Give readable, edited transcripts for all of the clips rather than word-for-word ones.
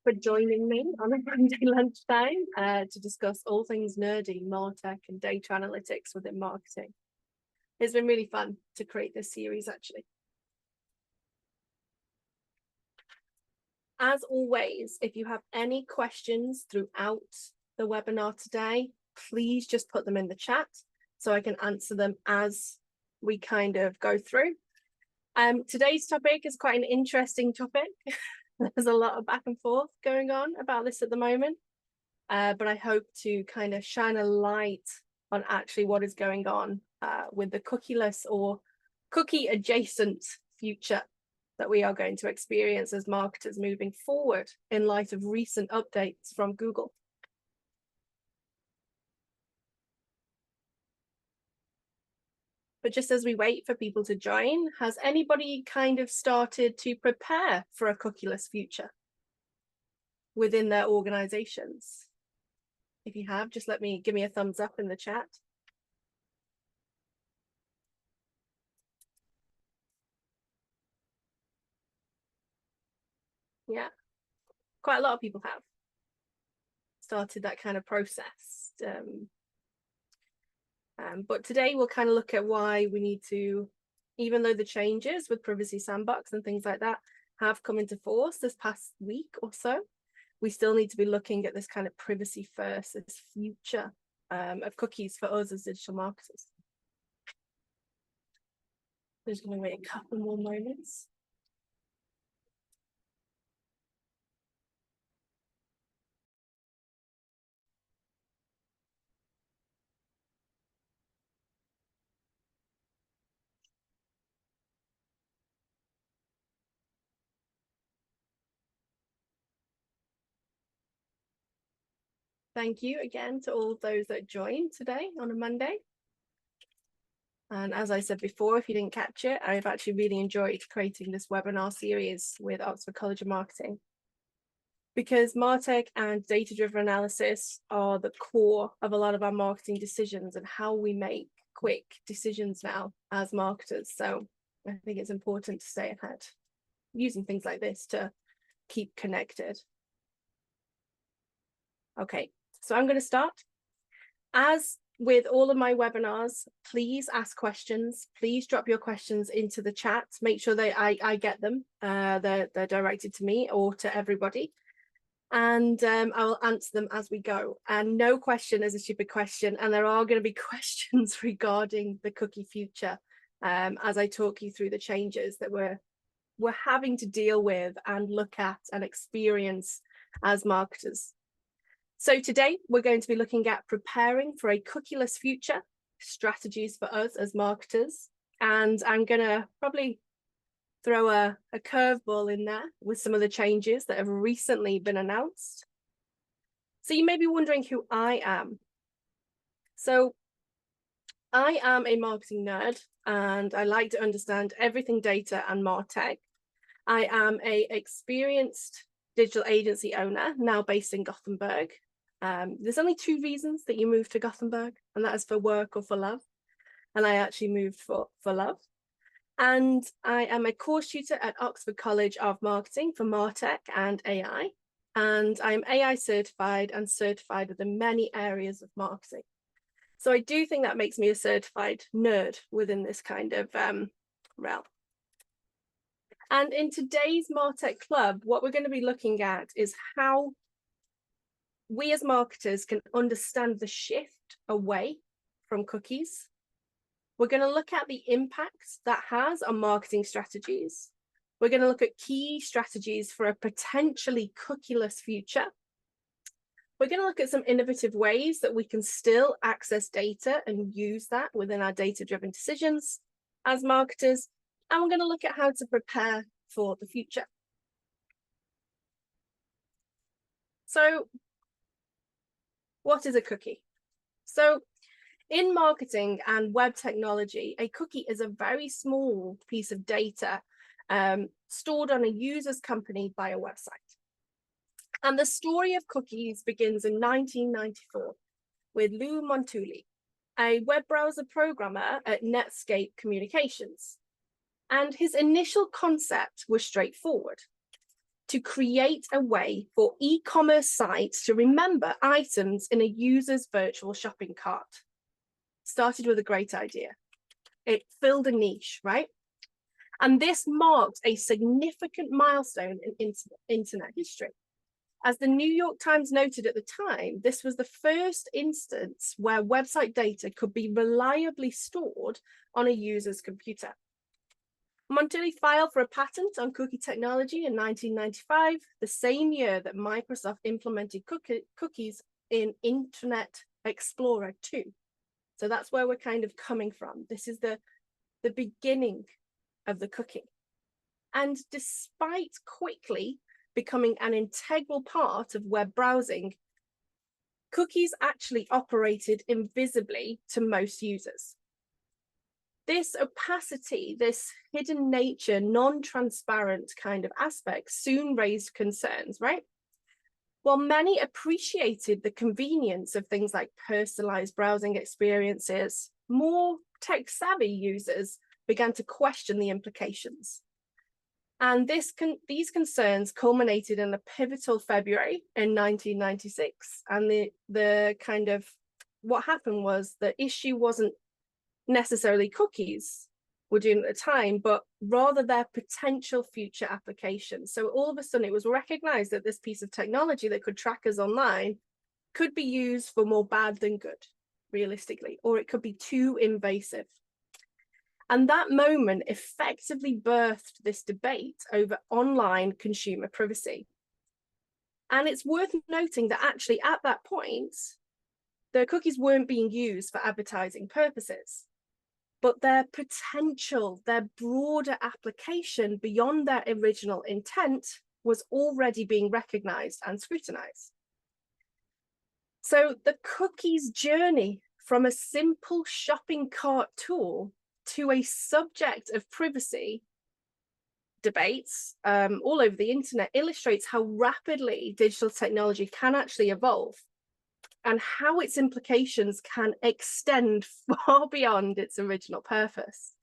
for joining me on a Monday lunchtime to discuss all things nerdy, MarTech and data analytics within marketing. It's been really fun to create this series, actually. As always, if you have any questions throughout the webinar today, please just put them in the chat so I can answer them as we kind of go through. Today's topic is quite an interesting topic. There's a lot of back and forth going on about this at the moment, but I hope to kind of shine a light on actually what is going on with the cookieless or cookie adjacent future that we are going to experience as marketers moving forward in light of recent updates from Google. But just as we wait for people to join, has anybody kind of started to prepare for a cookieless future within their organizations? If you have, just give me a thumbs up in the chat. Yeah, quite a lot of people have started that kind of process. But today we'll kind of look at why we need to, even though the changes with Privacy Sandbox and things like that have come into force this past week or so, we still need to be looking at this kind of privacy first, this future of cookies for us as digital marketers. I'm just going to wait a couple more moments. Thank you again to all those that joined today on a Monday. And as I said before, if you didn't catch it, I've actually really enjoyed creating this webinar series with Oxford College of Marketing, because MarTech and data-driven analysis are the core of a lot of our marketing decisions and how we make quick decisions now as marketers. So I think it's important to stay ahead using things like this to keep connected. Okay, so I'm going to start. As with all of my webinars, please ask questions. Please drop your questions into the chat. Make sure that I get them. They're directed to me or to everybody. And I will answer them as we go. And no question is a stupid question. And there are going to be questions regarding the cookie future as I talk you through the changes that we're having to deal with and look at and experience as marketers. So today we're going to be looking at preparing for a cookieless future, strategies for us as marketers. And I'm going to probably throw a curveball in there with some of the changes that have recently been announced. So you may be wondering who I am. So I am a marketing nerd and I like to understand everything data and MarTech. I am an experienced digital agency owner now based in Gothenburg. There's only two reasons that you move to Gothenburg, and that is for work or for love. And I actually moved for love. And I am a course tutor at Oxford College of Marketing for MarTech and AI. And I'm AI certified and certified within many areas of marketing. So I do think that makes me a certified nerd within this kind of realm. And in today's MarTech Club, what we're going to be looking at is how we as marketers can understand the shift away from cookies. We're going to look at the impacts that has on marketing strategies. We're going to look at key strategies for a potentially cookieless future. We're going to look at some innovative ways that we can still access data and use that within our data-driven decisions as marketers. And we're going to look at how to prepare for the future. So what is a cookie? So in marketing and web technology, a cookie is a very small piece of data stored on a user's company by a website. And the story of cookies begins in 1994 with Lou Montulli, a web browser programmer at Netscape Communications. And his initial concept was straightforward. to create a way for e-commerce sites to remember items in a user's virtual shopping cart. Started with a great idea. It filled a niche, right? And this marked a significant milestone in internet history. As the New York Times noted at the time, this was the first instance where website data could be reliably stored on a user's computer. Montilli filed for a patent on cookie technology in 1995, the same year that Microsoft implemented cookies in Internet Explorer 2. So that's where we're kind of coming from. This is the beginning of the cookie. And despite quickly becoming an integral part of web browsing, cookies actually operated invisibly to most users. This opacity, this hidden nature, non-transparent kind of aspect soon raised concerns, right? While many appreciated the convenience of things like personalized browsing experiences, more tech-savvy users began to question the implications. And these concerns culminated in a pivotal February in 1996. And the kind of what happened was the issue wasn't necessarily cookies were doing at the time, but rather their potential future applications. So all of a sudden it was recognized that this piece of technology that could track us online could be used for more bad than good, realistically, or it could be too invasive. And that moment effectively birthed this debate over online consumer privacy. And it's worth noting that actually at that point, the cookies weren't being used for advertising purposes, but their potential, their broader application beyond their original intent was already being recognized and scrutinized. So the cookies journey from a simple shopping cart tool to a subject of privacy debates all over the internet illustrates how rapidly digital technology can actually evolve and how its implications can extend far beyond its original purpose.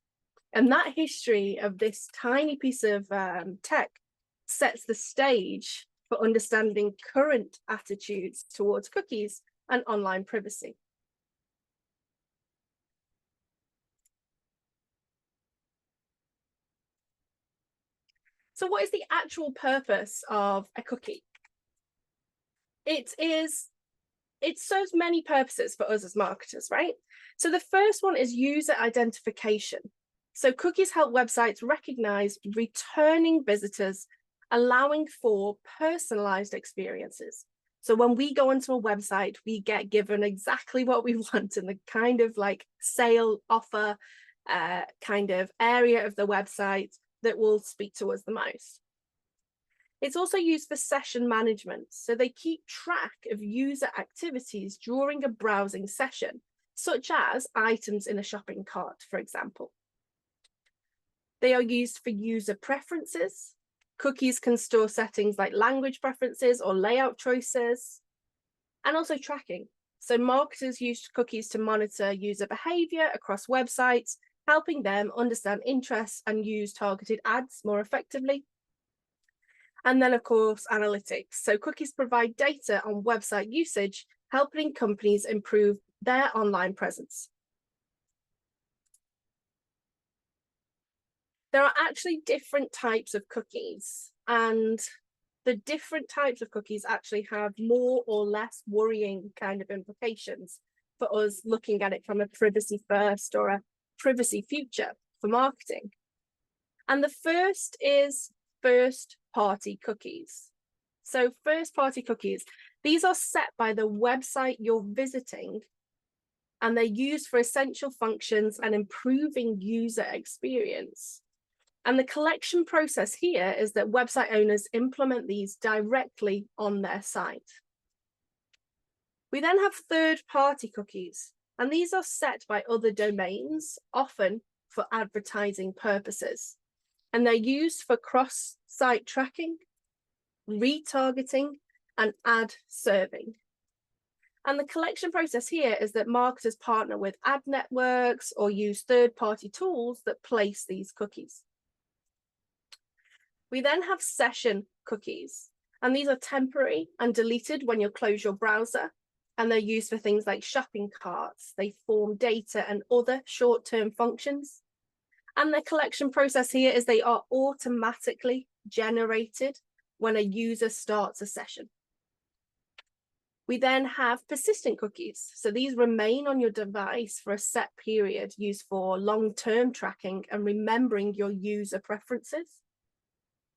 And that history of this tiny piece of tech sets the stage for understanding current attitudes towards cookies and online privacy. So what is the actual purpose of a cookie? It serves many purposes for us as marketers, right? So the first one is user identification. So cookies help websites recognize returning visitors, allowing for personalized experiences. So when we go onto a website, we get given exactly what we want in the kind of like sale offer kind of area of the website that will speak to us the most. It's also used for session management. So they keep track of user activities during a browsing session, such as items in a shopping cart, for example. They are used for user preferences. Cookies can store settings like language preferences or layout choices, and also tracking. So marketers use cookies to monitor user behavior across websites, helping them understand interests and use targeted ads more effectively. And then, of course, analytics. So cookies provide data on website usage, helping companies improve their online presence. There are actually different types of cookies, and the different types of cookies actually have more or less worrying kind of implications for us looking at it from a privacy first or a privacy future for marketing. And the first is first-party cookies. So first-party cookies, these are set by the website you're visiting, and they're used for essential functions and improving user experience. And the collection process here is that website owners implement these directly on their site. We then have third-party cookies, and these are set by other domains, often for advertising purposes. And they're used for cross-site tracking, retargeting, and ad serving. And the collection process here is that marketers partner with ad networks or use third-party tools that place these cookies. We then have session cookies. And these are temporary and deleted when you close your browser. And they're used for things like shopping carts. They form data and other short-term functions. And the collection process here is they are automatically generated when a user starts a session. We then have persistent cookies. So these remain on your device for a set period, used for long-term tracking and remembering your user preferences.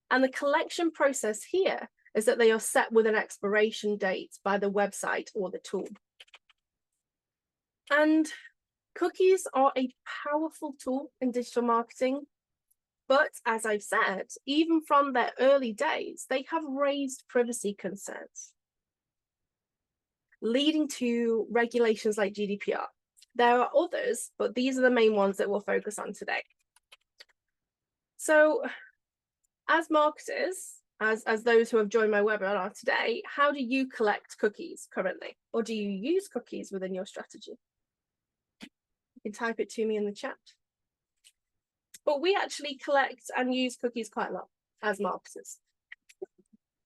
And the collection process here is that they are set with an expiration date by the website or the tool. And cookies are a powerful tool in digital marketing, but as I've said, even from their early days, they have raised privacy concerns, leading to regulations like GDPR. There are others, but these are the main ones that we'll focus on today. So as marketers, as those who have joined my webinar today, how do you collect cookies currently? Or do you use cookies within your strategy? You can type it to me in the chat. But we actually collect and use cookies quite a lot as marketers.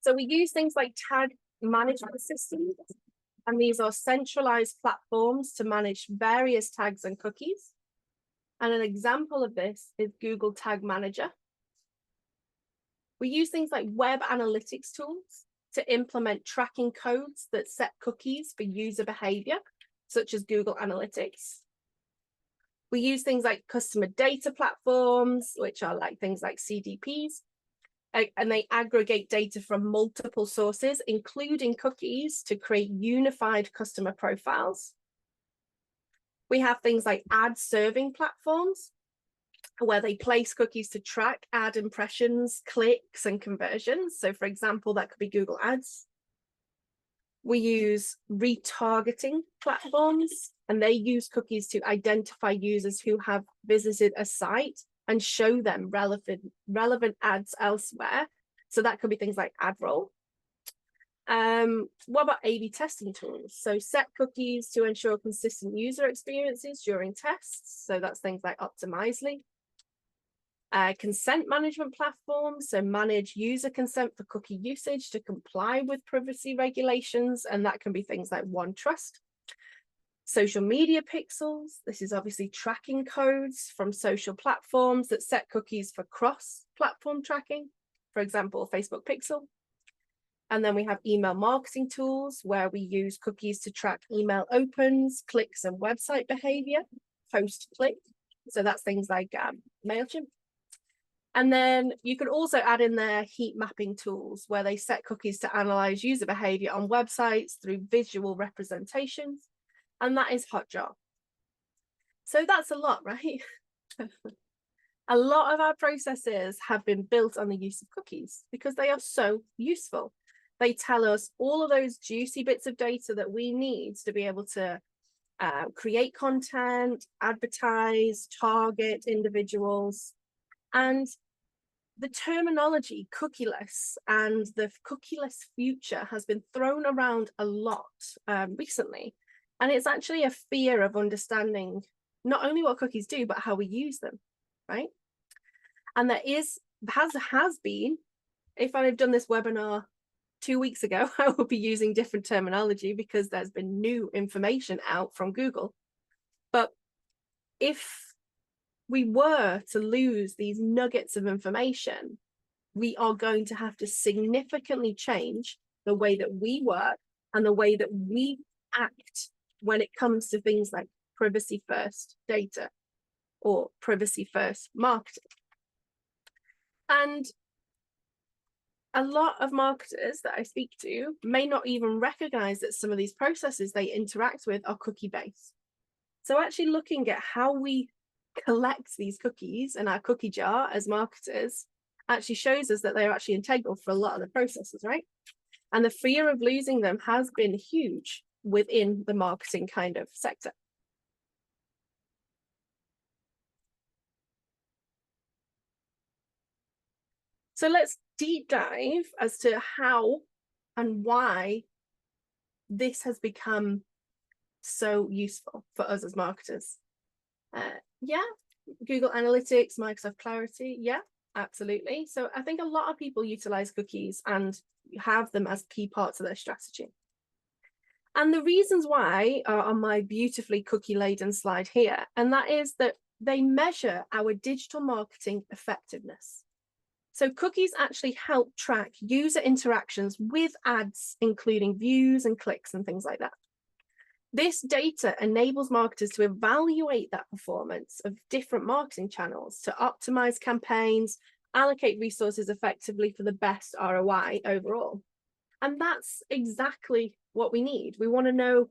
So we use things like tag management systems, and these are centralized platforms to manage various tags and cookies. And an example of this is Google Tag Manager. We use things like web analytics tools to implement tracking codes that set cookies for user behavior, such as Google Analytics. We use things like customer data platforms, which are like things like CDPs, and they aggregate data from multiple sources, including cookies, to create unified customer profiles. We have things like ad serving platforms, where they place cookies to track ad impressions, clicks, and conversions. So for example, that could be Google Ads. We use retargeting platforms, and they use cookies to identify users who have visited a site and show them relevant ads elsewhere. So that could be things like AdRoll. What about A/B testing tools? So set cookies to ensure consistent user experiences during tests. So that's things like Optimizely. Consent management platforms, so manage user consent for cookie usage to comply with privacy regulations, and that can be things like OneTrust. Social media pixels, this is obviously tracking codes from social platforms that set cookies for cross-platform tracking, for example, Facebook Pixel. And then we have email marketing tools, where we use cookies to track email opens, clicks, and website behavior post-click. So that's things like MailChimp. And then you could also add in there heat mapping tools, where they set cookies to analyze user behavior on websites through visual representations. And that is Hotjar. So that's a lot, right? A lot of our processes have been built on the use of cookies because they are so useful. They tell us all of those juicy bits of data that we need to be able to create content, advertise, target individuals. And the terminology cookieless and the cookieless future has been thrown around a lot recently. And it's actually a fear of understanding not only what cookies do, but how we use them, right? And there has been, if I had done this webinar 2 weeks ago, I would be using different terminology because there's been new information out from Google. But if we were to lose these nuggets of information, we are going to have to significantly change the way that we work and the way that we act when it comes to things like privacy first data or privacy first marketing. And a lot of marketers that I speak to may not even recognize that some of these processes they interact with are cookie based. So actually looking at how we collect these cookies in our cookie jar as marketers actually shows us that they're actually integral for a lot of the processes, right? And the fear of losing them has been huge within the marketing kind of sector. So let's deep dive as to how and why this has become so useful for us as marketers. Yeah, Google Analytics, Microsoft Clarity, yeah. Absolutely. So I think a lot of people utilize cookies and have them as key parts of their strategy. And the reasons why are on my beautifully cookie laden slide here. And that is that they measure our digital marketing effectiveness. So cookies actually help track user interactions with ads, including views and clicks and things like that. This data enables marketers to evaluate that performance of different marketing channels to optimize campaigns, allocate resources effectively for the best ROI overall. And that's exactly what we need. We want to know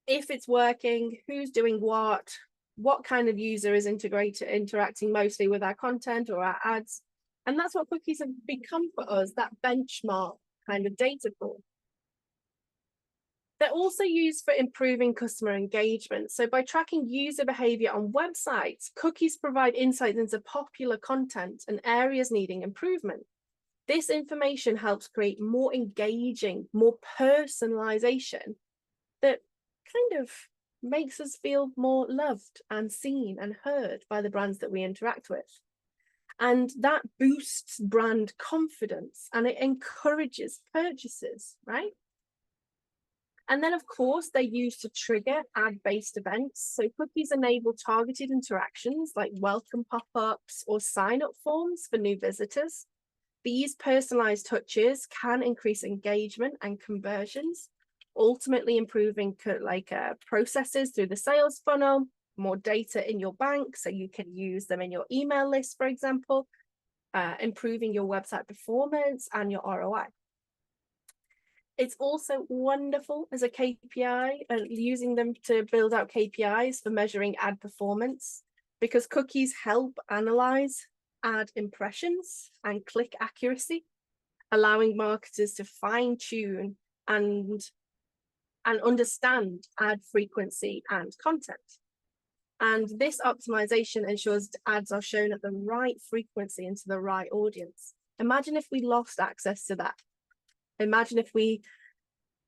if it's working, who's doing what kind of user is interacting mostly with our content or our ads. And that's what cookies have become for us, that benchmark kind of data pool. They're also used for improving customer engagement. So by tracking user behavior on websites, cookies provide insights into popular content and areas needing improvement. This information helps create more engaging, more personalization that kind of makes us feel more loved and seen and heard by the brands that we interact with. And that boosts brand confidence and it encourages purchases, right? And then, of course, they're used to trigger ad-based events. So cookies enable targeted interactions like welcome pop-ups or sign-up forms for new visitors. These personalized touches can increase engagement and conversions, ultimately improving processes through the sales funnel, more data in your bank so you can use them in your email list, for example, improving your website performance and your ROI. It's also wonderful as a KPI, using them to build out KPIs for measuring ad performance, because cookies help analyze ad impressions and click accuracy, allowing marketers to fine-tune and understand ad frequency and content. And this optimization ensures ads are shown at the right frequency and to the right audience. Imagine if we lost access to that. Imagine if we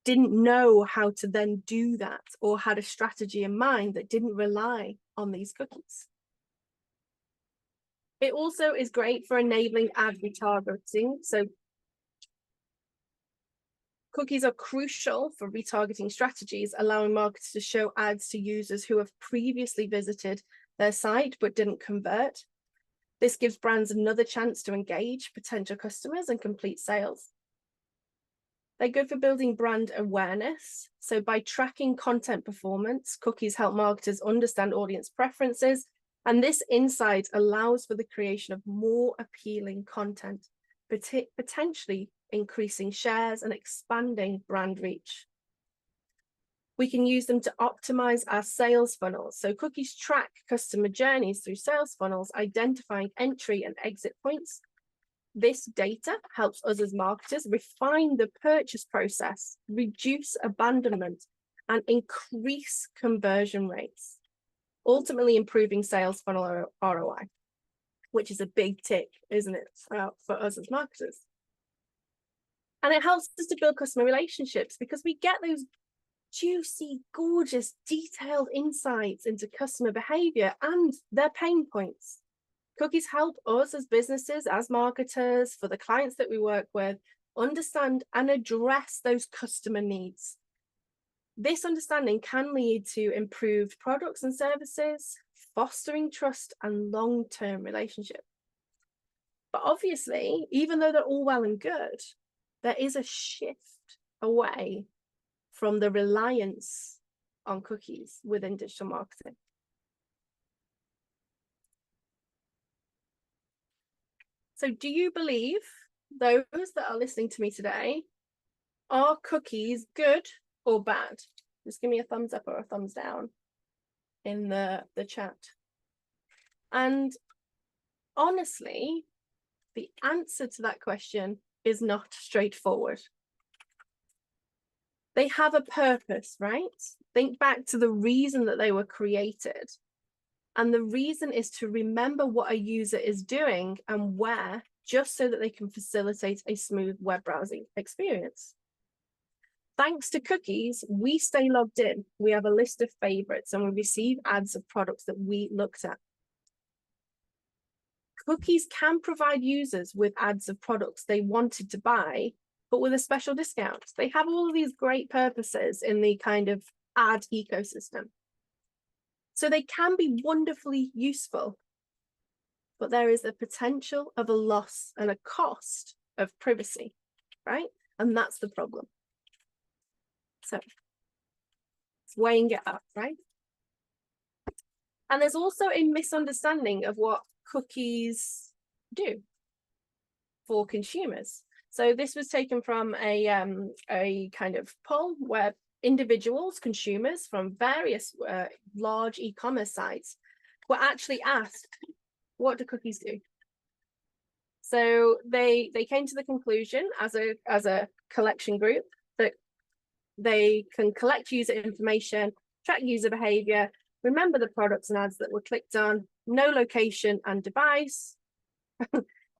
didn't know how to then do that or had a strategy in mind that didn't rely on these cookies. It also is great for enabling ad retargeting. So cookies are crucial for retargeting strategies, allowing marketers to show ads to users who have previously visited their site but didn't convert. This gives brands another chance to engage potential customers and complete sales. They're good for building brand awareness. So by tracking content performance, cookies help marketers understand audience preferences, and this insight allows for the creation of more appealing content, potentially increasing shares and expanding brand reach. We can use them to optimize our sales funnels. So cookies track customer journeys through sales funnels, identifying entry and exit points. This data helps us as marketers refine the purchase process, reduce abandonment, and increase conversion rates, ultimately improving sales funnel ROI, which is a big tick, isn't it, for us as marketers? And it helps us to build customer relationships because we get those juicy, gorgeous, detailed insights into customer behavior and their pain points. Cookies help us as businesses, as marketers, for the clients that we work with, understand and address those customer needs. This understanding can lead to improved products and services, fostering trust and long-term relationships. But obviously, even though they're all well and good, there is a shift away from the reliance on cookies within digital marketing. So do you believe, those that are listening to me today, are cookies good or bad? Just give me a thumbs up or a thumbs down in the chat. And honestly, the answer to that question is not straightforward. They have a purpose, right? Think back to the reason that they were created. And the reason is to remember what a user is doing and where, just so that they can facilitate a smooth web browsing experience. Thanks to cookies, we stay logged in. We have a list of favorites and we receive ads of products that we looked at. cookies can provide users with ads of products they wanted to buy, but with a special discount. They have all of these great purposes in the kind of ad ecosystem. So they can be wonderfully useful, but there is a potential of a loss and a cost of privacy, right? And that's the problem. So it's weighing it up, right? And there's also a misunderstanding of what cookies do for consumers. So this was taken from a kind of poll where individuals, consumers from various large e-commerce sites were actually asked, what do cookies do? So they came to the conclusion as a collection group that they can collect user information, track user behavior, remember the products and ads that were clicked on, know location and device,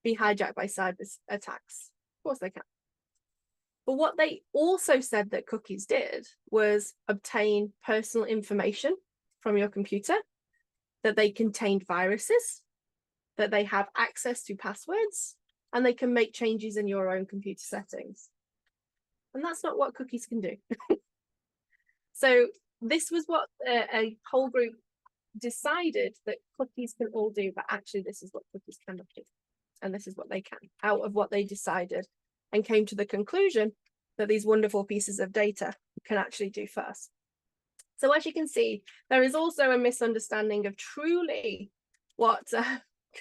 be hijacked by cyber attacks. Of course they can. But what they also said that cookies did was obtain personal information from your computer, that they contained viruses, that they have access to passwords, and they can make changes in your own computer settings. And that's not what cookies can do. So this was what a whole group decided that cookies can all do, but actually this is what cookies cannot do. And this is what they can, out of what they decided, and came to the conclusion that these wonderful pieces of data can actually do first. So as you can see, there is also a misunderstanding of truly what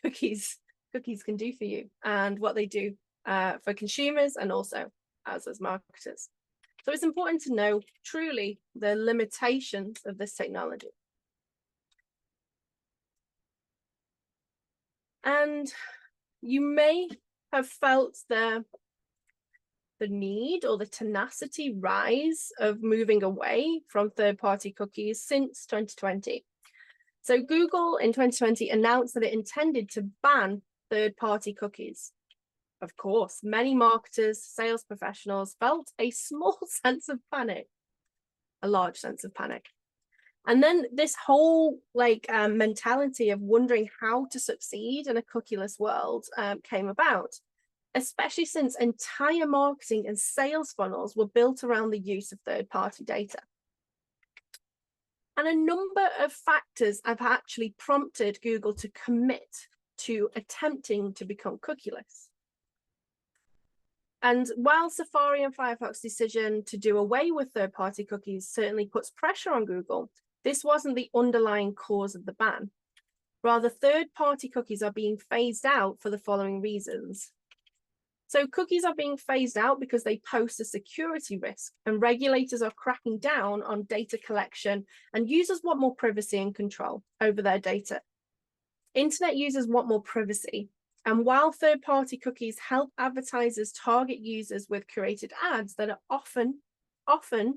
cookies can do for you and what they do for consumers and also as marketers. So it's important to know truly the limitations of this technology. And you may have felt the need or the tenacity rise of moving away from third-party cookies since 2020. So Google in 2020 announced that it intended to ban third-party cookies. Of course, many marketers, sales professionals felt a small sense of panic, a large sense of panic. And then this whole mentality of wondering how to succeed in a cookieless world came about, especially since entire marketing and sales funnels were built around the use of third-party data. And a number of factors have actually prompted Google to commit to attempting to become cookieless. And while Safari and Firefox's decision to do away with third-party cookies certainly puts pressure on Google, this wasn't the underlying cause of the ban. Rather, third-party cookies are being phased out for the following reasons. So cookies are being phased out because they pose a security risk, and regulators are cracking down on data collection, and users want more privacy and control over their data. Internet users want more privacy. And while third-party cookies help advertisers target users with curated ads that are often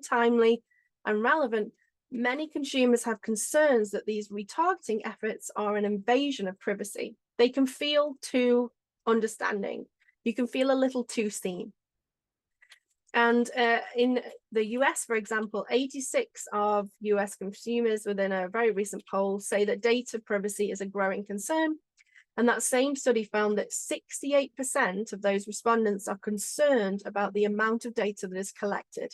timely and relevant, many consumers have concerns that these retargeting efforts are an invasion of privacy. They can feel too understanding. You can feel a little too seen. And in the US, for example, 86 of US consumers within a very recent poll say that data privacy is a growing concern. And that same study found that 68% of those respondents are concerned about the amount of data that is collected.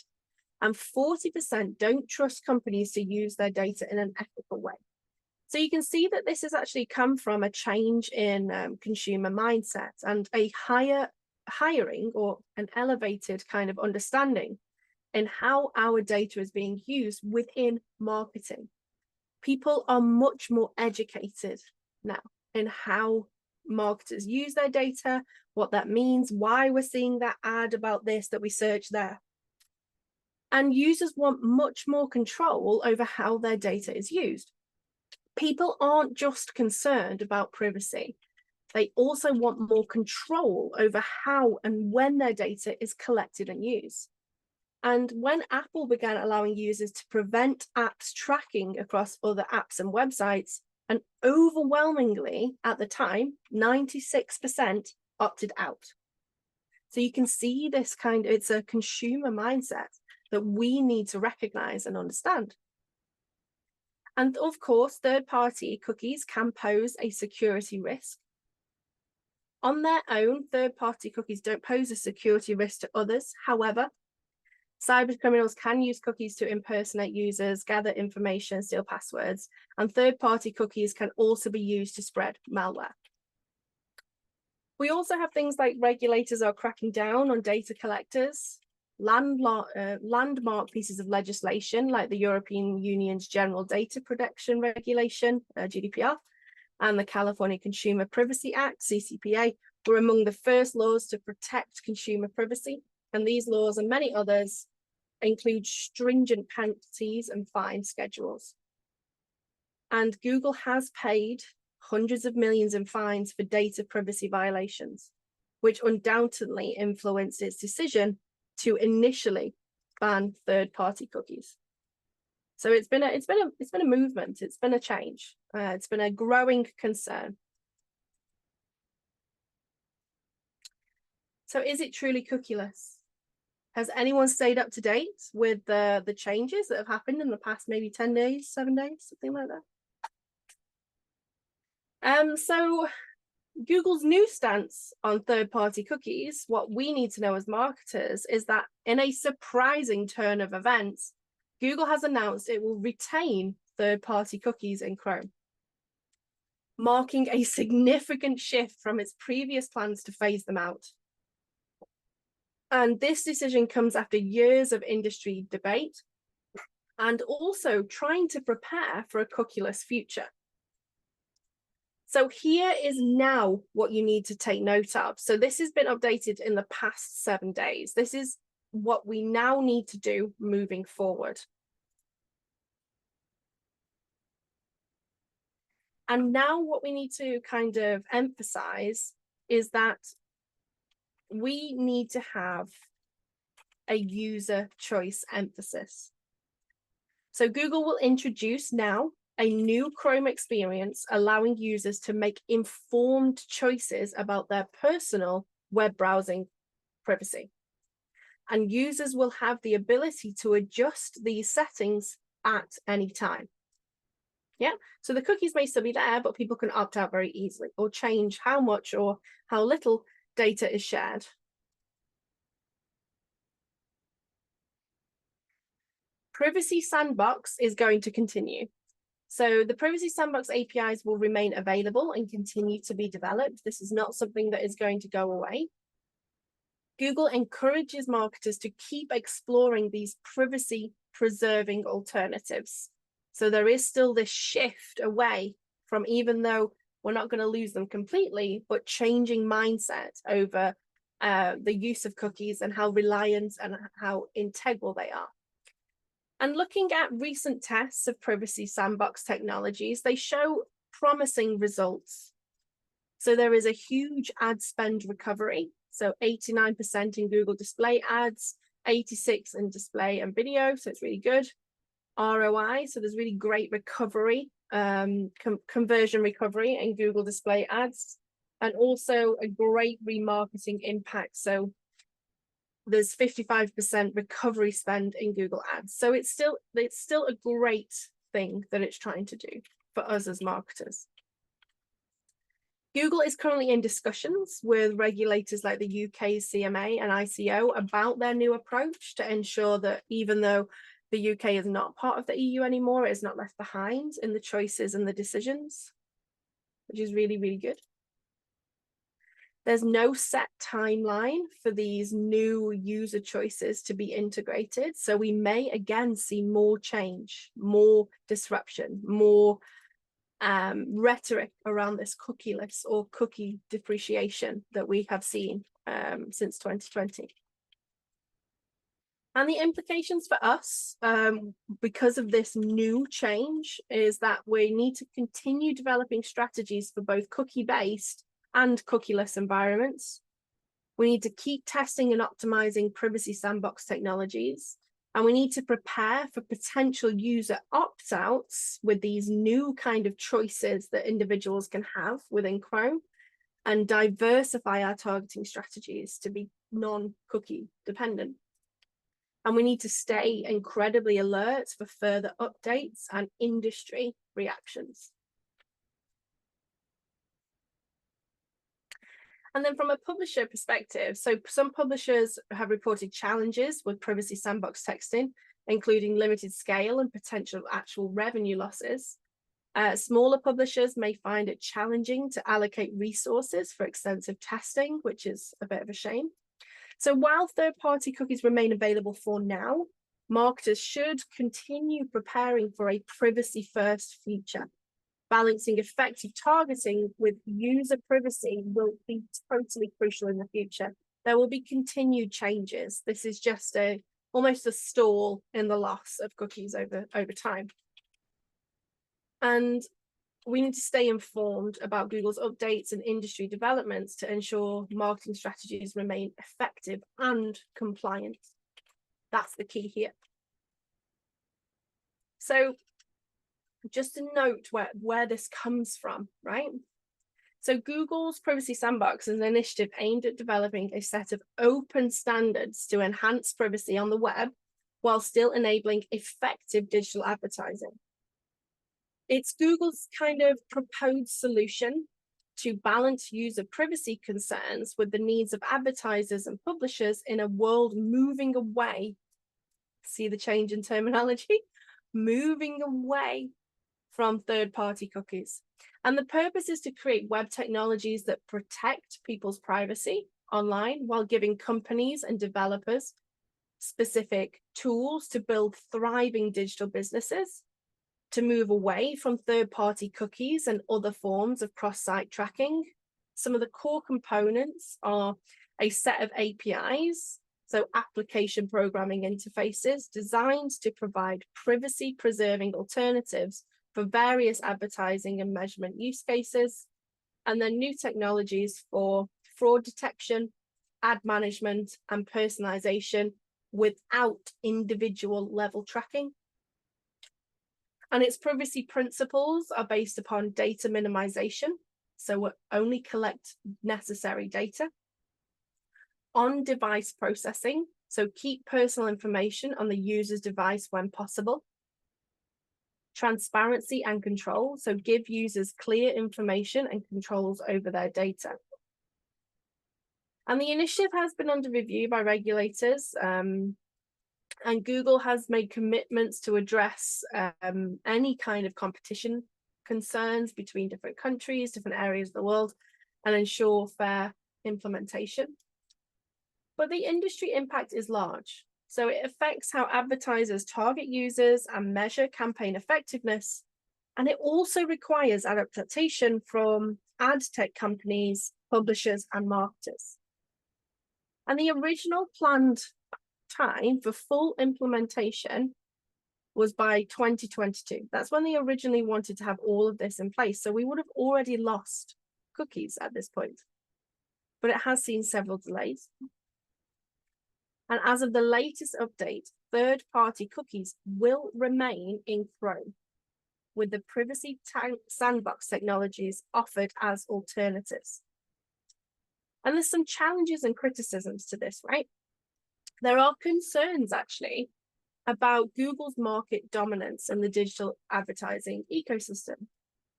And 40% don't trust companies to use their data in an ethical way. So you can see that this has actually come from a change in consumer mindset and a hiring or an elevated kind of understanding in how our data is being used within marketing. People are much more educated now in how marketers use their data, what that means, why we're seeing that ad about this that we search there. And users want much more control over how their data is used. People aren't just concerned about privacy. They also want more control over how and when their data is collected and used. And when Apple began allowing users to prevent apps tracking across other apps and websites, and overwhelmingly at the time, 96% opted out. So you can see this it's a consumer mindset that we need to recognize and understand. And of course, third-party cookies can pose a security risk. On their own, third-party cookies don't pose a security risk to others. However, cybercriminals can use cookies to impersonate users, gather information, steal passwords, and third-party cookies can also be used to spread malware. We also have things like regulators are cracking down on data collectors, landmark pieces of legislation like the European Union's General Data Protection Regulation, GDPR, and the California Consumer Privacy Act, CCPA, were among the first laws to protect consumer privacy. And these laws and many others include stringent penalties and fine schedules. And Google has paid hundreds of millions in fines for data privacy violations, which undoubtedly influenced its decision to initially ban third-party cookies. So it's been a movement. It's been a change. It's been a growing concern. So is it truly cookieless? Has anyone stayed up to date with the changes that have happened in the past maybe 10 days, 7 days, something like that? So Google's new stance on third-party cookies, what we need to know as marketers is that in a surprising turn of events, Google has announced it will retain third-party cookies in Chrome, marking a significant shift from its previous plans to phase them out. And this decision comes after years of industry debate and also trying to prepare for a cookieless future. So here is now what you need to take note of. So this has been updated in the past 7 days. This is what we now need to do moving forward. And now what we need to kind of emphasize is that we need to have a user choice emphasis. So Google will introduce now a new Chrome experience, allowing users to make informed choices about their personal web browsing privacy. And users will have the ability to adjust these settings at any time. Yeah, so the cookies may still be there, but people can opt out very easily or change how much or how little data is shared. Privacy Sandbox is going to continue. So the Privacy Sandbox APIs will remain available and continue to be developed. This is not something that is going to go away. Google encourages marketers to keep exploring these privacy-preserving alternatives. So there is still this shift away from, even though we're not going to lose them completely, but changing mindset over the use of cookies and how reliant and how integral they are. And looking at recent tests of Privacy Sandbox technologies, they show promising results. So there is a huge ad spend recovery. So 89% in Google Display ads, 86% in display and video. So it's really good. ROI, so there's really great recovery, conversion recovery in Google Display ads, and also a great remarketing impact. So there's 55% recovery spend in Google ads. So it's still a great thing that it's trying to do for us as marketers. Google is currently in discussions with regulators like the UK CMA and ICO about their new approach to ensure that even though the UK is not part of the EU anymore, it is not left behind in the choices and the decisions, which is really, really good. There's no set timeline for these new user choices to be integrated. So we may again see more change, more disruption, more rhetoric around this cookieless or cookie depreciation that we have seen since 2020. And the implications for us, because of this new change, is that we need to continue developing strategies for both cookie-based and cookieless environments. We need to keep testing and optimizing Privacy Sandbox technologies, and we need to prepare for potential user opt-outs with these new kind of choices that individuals can have within Chrome, and diversify our targeting strategies to be non-cookie dependent. And we need to stay incredibly alert for further updates and industry reactions. And then from a publisher perspective, so some publishers have reported challenges with privacy sandbox texting, including limited scale and potential actual revenue losses. Smaller publishers may find it challenging to allocate resources for extensive testing, which is a bit of a shame. So while third-party cookies remain available for now, marketers should continue preparing for a privacy-first future. Balancing effective targeting with user privacy will be totally crucial in the future. There will be continued changes. This is just almost a stall in the loss of cookies over time. And we need to stay informed about Google's updates and industry developments to ensure marketing strategies remain effective and compliant. That's the key here. So just to note where this comes from, right? So Google's Privacy Sandbox is an initiative aimed at developing a set of open standards to enhance privacy on the web while still enabling effective digital advertising. It's Google's kind of proposed solution to balance user privacy concerns with the needs of advertisers and publishers in a world moving away. See the change in terminology? Moving away from third-party cookies. And the purpose is to create web technologies that protect people's privacy online while giving companies and developers specific tools to build thriving digital businesses, to move away from third-party cookies and other forms of cross-site tracking. Some of the core components are a set of APIs, so application programming interfaces designed to provide privacy-preserving alternatives for various advertising and measurement use cases, and then new technologies for fraud detection, ad management, and personalization without individual level tracking. And its privacy principles are based upon data minimization, so we'll only collect necessary data. On-device processing, so keep personal information on the user's device when possible. Transparency and control, so give users clear information and controls over their data. And the initiative has been under review by regulators, and Google has made commitments to address any kind of competition concerns between different countries, different areas of the world, and ensure fair implementation. But the industry impact is large. So it affects how advertisers target users and measure campaign effectiveness. And it also requires adaptation from ad tech companies, publishers, and marketers. And the original planned time for full implementation was by 2022. That's when they originally wanted to have all of this in place. So we would have already lost cookies at this point. But it has seen several delays. And as of the latest update, third-party cookies will remain in Chrome, with the privacy sandbox technologies offered as alternatives. And there's some challenges and criticisms to this, right? There are concerns, actually, about Google's market dominance in the digital advertising ecosystem.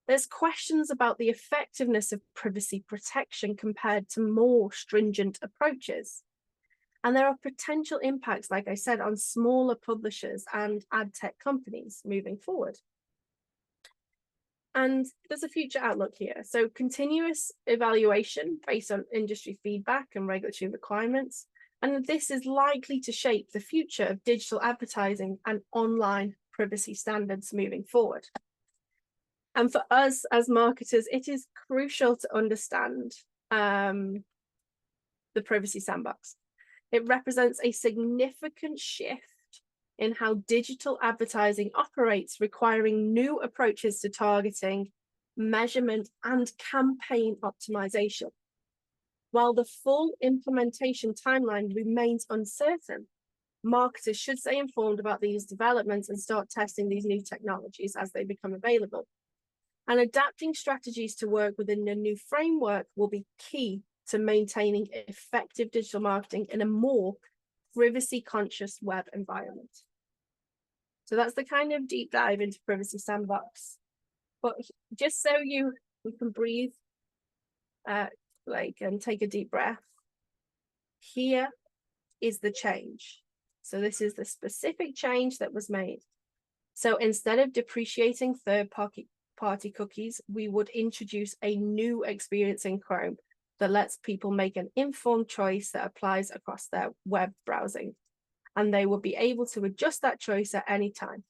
There's questions about the effectiveness of privacy protection compared to more stringent approaches. And there are potential impacts, like I said, on smaller publishers and ad tech companies moving forward. And there's a future outlook here. So continuous evaluation based on industry feedback and regulatory requirements. And this is likely to shape the future of digital advertising and online privacy standards moving forward. And for us as marketers, it is crucial to understand the privacy sandbox. It represents a significant shift in how digital advertising operates, requiring new approaches to targeting, measurement, and campaign optimization. While the full implementation timeline remains uncertain, marketers should stay informed about these developments and start testing these new technologies as they become available. And adapting strategies to work within the new framework will be key to maintaining effective digital marketing in a more privacy-conscious web environment. So that's the kind of deep dive into Privacy Sandbox. But just so we can breathe, like, and take a deep breath. Here is the change. So this is the specific change that was made. So instead of depreciating third-party cookies, we would introduce a new experience in Chrome that lets people make an informed choice that applies across their web browsing. And they will be able to adjust that choice at any time.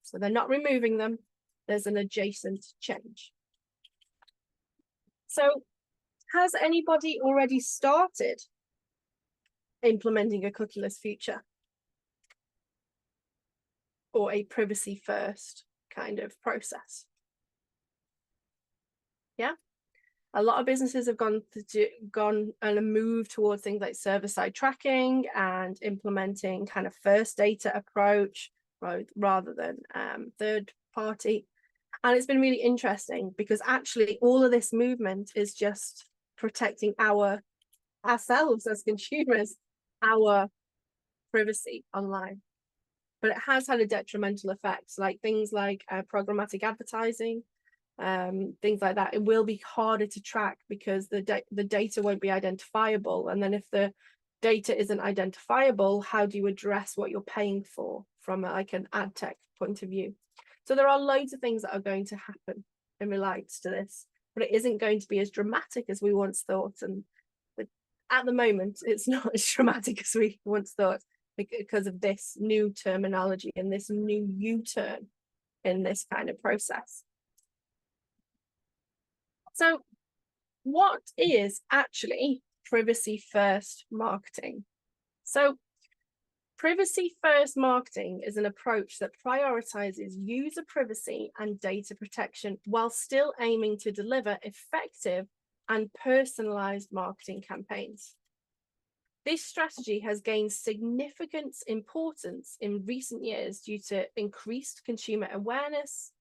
So they're not removing them. There's an adjacent change. So has anybody already started implementing a cookieless future? Or a privacy first kind of process? Yeah. A lot of businesses have gone and moved towards things like server-side tracking and implementing kind of first data approach rather than third party. And it's been really interesting because actually all of this movement is just protecting ourselves as consumers, our privacy online. But it has had a detrimental effect, like things like programmatic advertising, things like that. It will be harder to track because the data won't be identifiable. And then if the data isn't identifiable, how do you address what you're paying for from like an ad tech point of view? So there are loads of things that are going to happen in relates to this, but it isn't going to be as dramatic as we once thought. And at the moment, it's not as dramatic as we once thought, because of this new terminology and this new U-turn in this kind of process. So what is actually privacy first marketing? So privacy first marketing is an approach that prioritizes user privacy and data protection while still aiming to deliver effective and personalized marketing campaigns. This strategy has gained significant importance in recent years due to increased consumer awareness,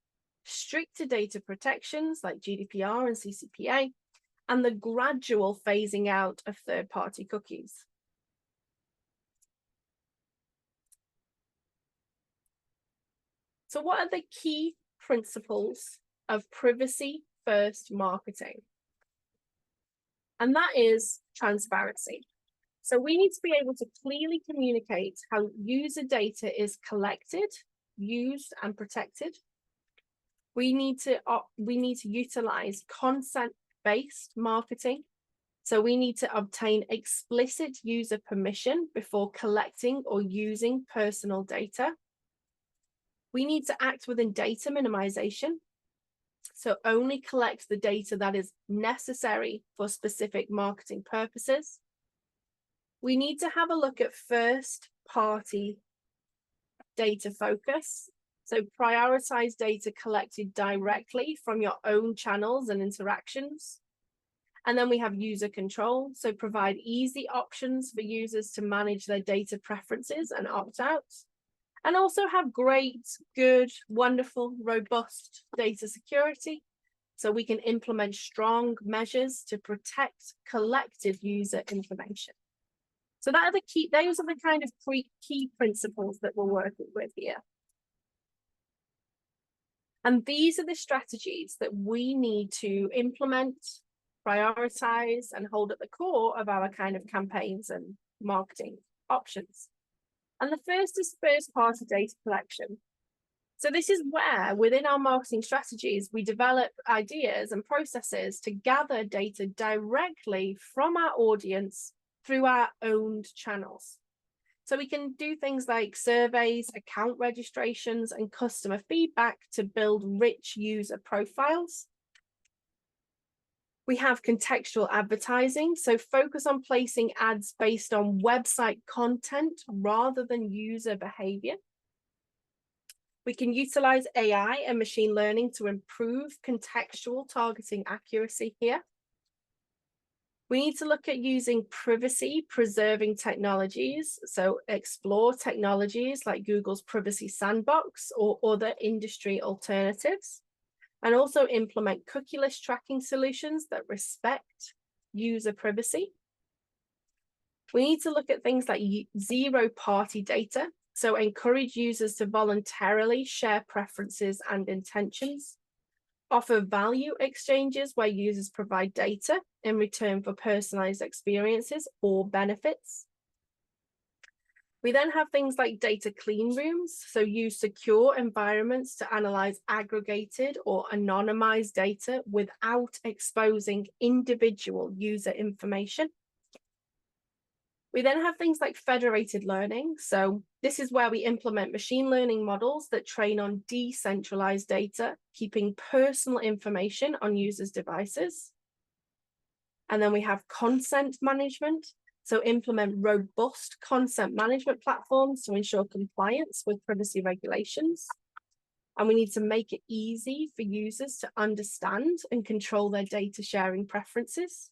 stricter data protections like GDPR and CCPA, and the gradual phasing out of third-party cookies. So what are the key principles of privacy-first marketing? And that is transparency. So we need to be able to clearly communicate how user data is collected, used, and protected. We need to utilize consent-based marketing. So we need to obtain explicit user permission before collecting or using personal data. We need to act within data minimization. So only collect the data that is necessary for specific marketing purposes. We need to have a look at first party data focus. So prioritize data collected directly from your own channels and interactions. And then we have user control. So provide easy options for users to manage their data preferences and opt out. And also have great, good, wonderful, robust data security. So we can implement strong measures to protect collected user information. So that are the key, those are the kind of key principles that we're working with here. And these are the strategies that we need to implement, prioritize, and hold at the core of our kind of campaigns and marketing options. And the first is first-party data collection. So this is where, within our marketing strategies, we develop ideas and processes to gather data directly from our audience through our owned channels. So we can do things like surveys, account registrations, and customer feedback to build rich user profiles. We have contextual advertising, so focus on placing ads based on website content rather than user behavior. We can utilize AI and machine learning to improve contextual targeting accuracy here. We need to look at using privacy preserving technologies, so explore technologies like Google's Privacy Sandbox or other industry alternatives, and also implement cookieless tracking solutions that respect user privacy. We need to look at things like zero-party data, so encourage users to voluntarily share preferences and intentions. offer value exchanges where users provide data in return for personalized experiences or benefits. We then have things like data clean rooms, so use secure environments to analyze aggregated or anonymized data without exposing individual user information. We then have things like federated learning. So this is where we implement machine learning models that train on decentralized data, keeping personal information on users' devices. And then we have consent management. So implement robust consent management platforms to ensure compliance with privacy regulations. And we need to make it easy for users to understand and control their data sharing preferences.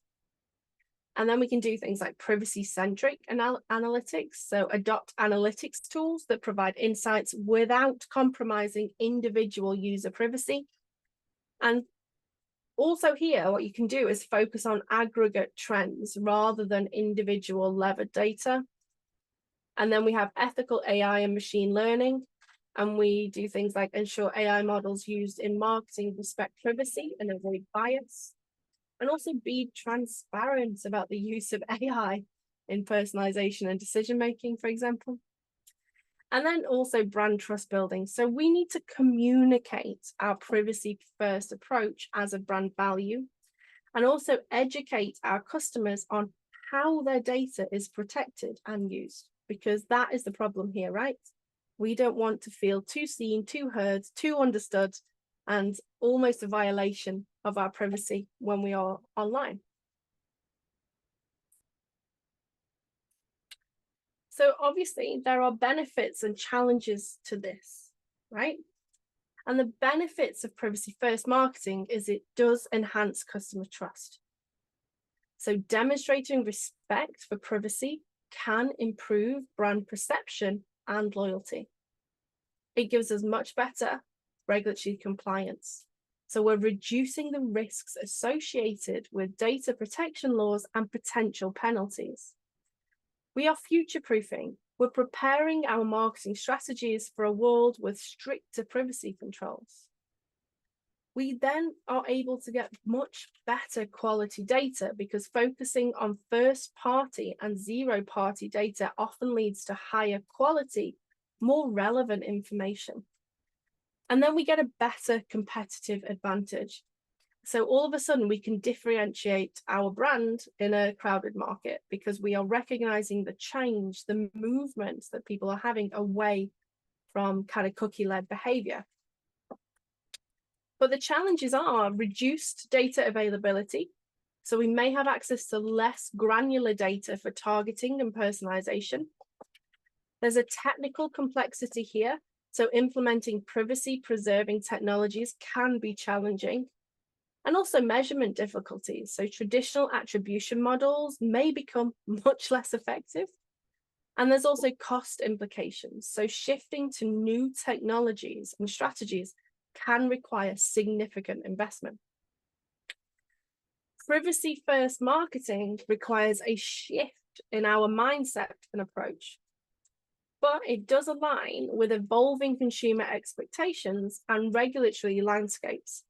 And then we can do things like privacy-centric analytics. So adopt analytics tools that provide insights without compromising individual user privacy. And also here, what you can do is focus on aggregate trends rather than individual levered data. And then we have ethical AI and machine learning. And we do things like ensure AI models used in marketing respect privacy and avoid bias. And also be transparent about the use of AI in personalization and decision-making, for example. And then also brand trust building. So we need to communicate our privacy-first approach as a brand value, and also educate our customers on how their data is protected and used, because that is the problem here, right? We don't want to feel too seen, too heard, too understood, and almost a violation of our privacy when we are online. So obviously there are benefits and challenges to this, right? And the benefits of privacy-first marketing is it does enhance customer trust. So demonstrating respect for privacy can improve brand perception and loyalty. It gives us much better regulatory compliance. So we're reducing the risks associated with data protection laws and potential penalties. We are future-proofing. We're preparing our marketing strategies for a world with stricter privacy controls. We then are able to get much better quality data because focusing on first-party and zero-party data often leads to higher quality, more relevant information. And then we get a better competitive advantage. So all of a sudden we can differentiate our brand in a crowded market because we are recognizing the change, the movements that people are having away from kind of cookie-led behavior. But the challenges are reduced data availability. So we may have access to less granular data for targeting and personalization. There's a technical complexity here. So implementing privacy-preserving technologies can be challenging. And also measurement difficulties. So traditional attribution models may become much less effective. And there's also cost implications. So shifting to new technologies and strategies can require significant investment. Privacy-first marketing requires a shift in our mindset and approach, but it does align with evolving consumer expectations and regulatory landscapes.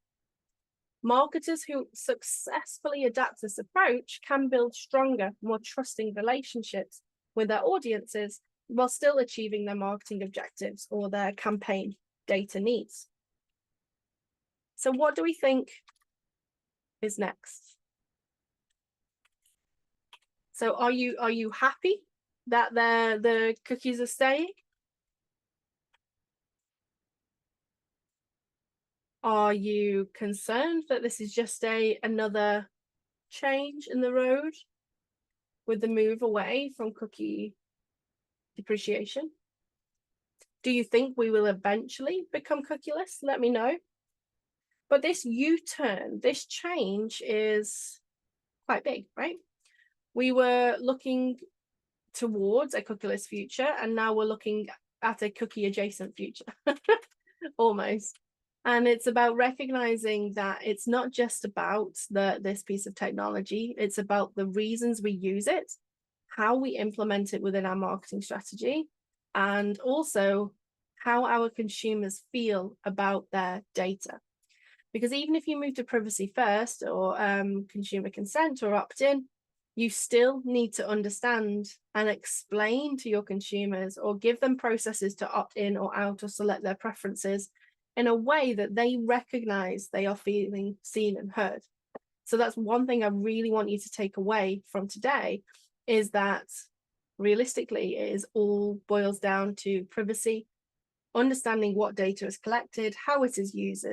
Marketers who successfully adapt this approach can build stronger, more trusting relationships with their audiences while still achieving their marketing objectives or their campaign data needs. So what do we think is next? So are you happy that the cookies are staying? Are you concerned that this is just another change in the road with the move away from cookie depreciation? Do you think we will eventually become cookieless? Let me know. But this U-turn, this change is quite big, right? We were looking towards a cookieless future, and now we're looking at a cookie adjacent future, almost. And it's about recognizing that it's not just about this piece of technology, it's about the reasons we use it, how we implement it within our marketing strategy, and also how our consumers feel about their data. Because even if you move to privacy first or consumer consent or opt-in, you still need to understand and explain to your consumers or give them processes to opt in or out or select their preferences in a way that they recognize they are feeling seen and heard. So that's one thing I really want you to take away from today, is that realistically it is all boils down to privacy, understanding what data is collected, how it is used,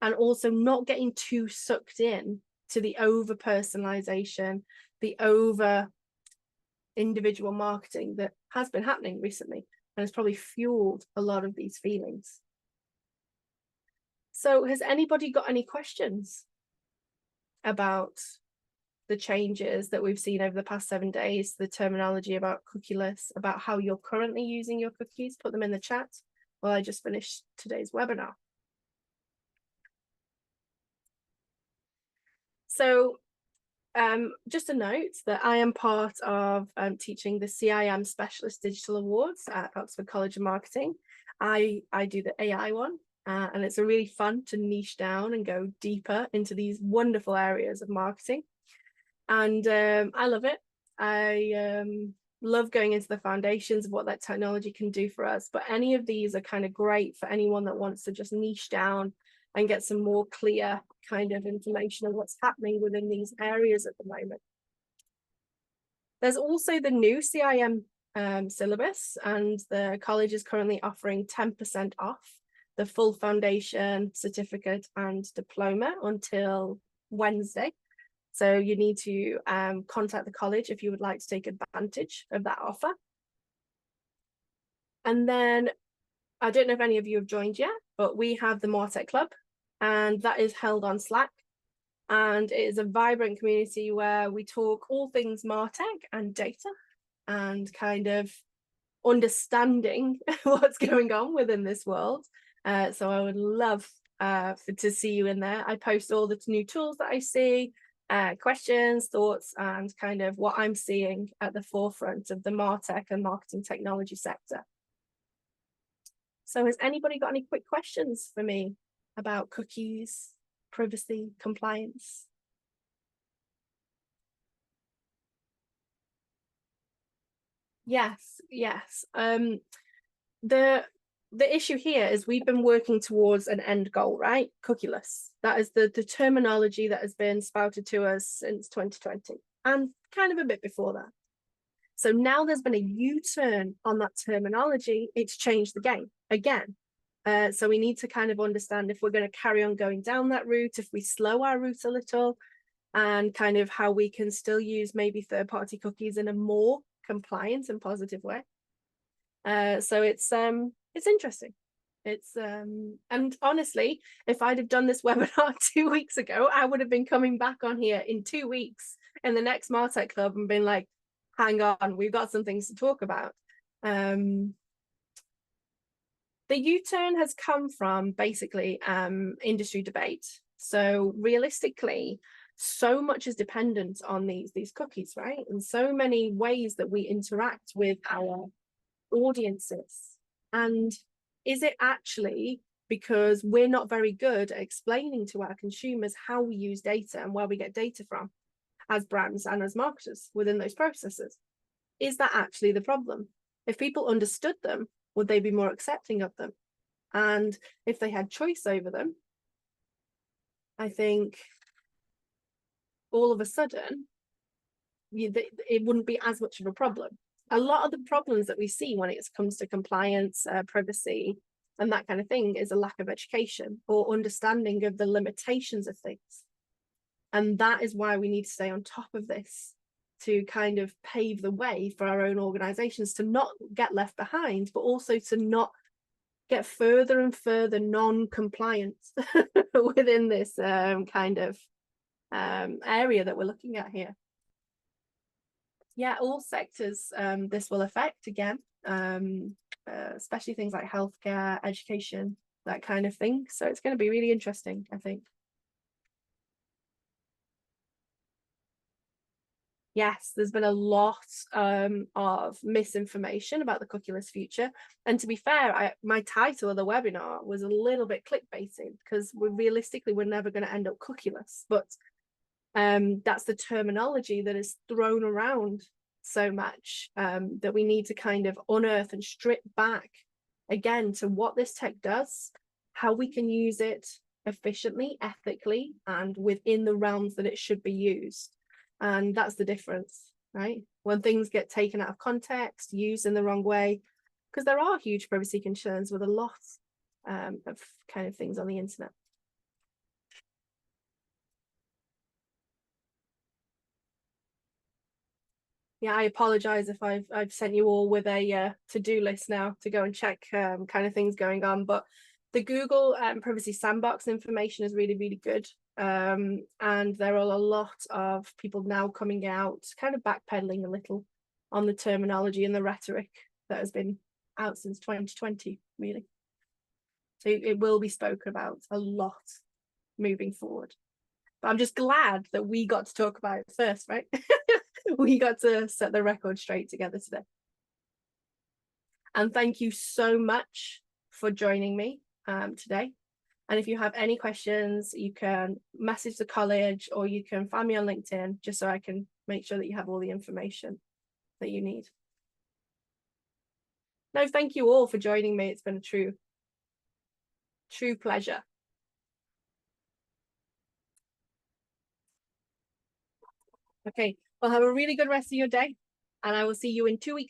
and also not getting too sucked in to the over personalization, the over individual marketing that has been happening recently and has probably fueled a lot of these feelings. So has anybody got any questions about the changes that we've seen over the past 7 days, the terminology about cookieless, about how you're currently using your cookies? Put them in the chat while I just finished today's webinar. So just a note that I am part of teaching the CIM Specialist Digital Awards at Oxford College of Marketing. I do the AI one, and it's a really fun to niche down and go deeper into these wonderful areas of marketing. And I love it. I love going into the foundations of what that technology can do for us. But any of these are kind of great for anyone that wants to just niche down and get some more clear kind of information on what's happening within these areas at the moment. There's also the new CIM syllabus, and the college is currently offering 10% off the full foundation, certificate and diploma until Wednesday. So you need to contact the college if you would like to take advantage of that offer. And then I don't know if any of you have joined yet, but we have the MarTech Club, and that is held on Slack. And it is a vibrant community where we talk all things MarTech and data and kind of understanding what's going on within this world. So I would love to see you in there. I post all the new tools that I see, questions, thoughts, and kind of what I'm seeing at the forefront of the MarTech and marketing technology sector. So has anybody got any quick questions for me about cookies, privacy, compliance? Yes. The issue here is we've been working towards an end goal, right? Cookieless. That is the terminology that has been spouted to us since 2020 and kind of a bit before that. So now there's been a U-turn on that terminology. It's changed the game again. So we need to kind of understand if we're going to carry on going down that route, if we slow our route a little, and kind of how we can still use maybe third-party cookies in a more compliant and positive way. So it's interesting. It's and honestly, if I'd have done this webinar 2 weeks ago, I would have been coming back on here in 2 weeks in the next MarTech Club and been like, hang on, we've got some things to talk about. The U-turn has come from basically industry debate. So realistically, so much is dependent on these cookies, right? And so many ways that we interact with our audiences. And is it actually because we're not very good at explaining to our consumers how we use data and where we get data from as brands and as marketers within those processes? Is that actually the problem? If people understood them, would they be more accepting of them? And if they had choice over them, I think all of a sudden it wouldn't be as much of a problem. A lot of the problems that we see when it comes to compliance, privacy, and that kind of thing is a lack of education or understanding of the limitations of things. And that is why we need to stay on top of this, to kind of pave the way for our own organizations to not get left behind, but also to not get further and further non-compliant within this kind of area that we're looking at here. Yeah, all sectors this will affect again, especially things like healthcare, education, that kind of thing. So it's going to be really interesting, I think. Yes, there's been a lot of misinformation about the cookieless future. And to be fair, my title of the webinar was a little bit clickbaiting because realistically, we're never going to end up cookieless. But that's the terminology that is thrown around so much that we need to kind of unearth and strip back again to what this tech does, how we can use it efficiently, ethically, and within the realms that it should be used. And that's the difference, right? When things get taken out of context, used in the wrong way, because there are huge privacy concerns with a lot of kind of things on the internet. Yeah, I apologize if I've sent you all with a to-do list now to go and check kind of things going on. But the Google Privacy Sandbox information is really, really good. And there are a lot of people now coming out, kind of backpedaling a little on the terminology and the rhetoric that has been out since 2020, really. So it will be spoken about a lot moving forward. But I'm just glad that we got to talk about it first, right? We got to set the record straight together today. And thank you so much for joining me today. And if you have any questions, you can message the college or you can find me on LinkedIn just so I can make sure that you have all the information that you need. No, thank you all for joining me. It's been a true pleasure. Okay, well, have a really good rest of your day, and I will see you in 2 weeks.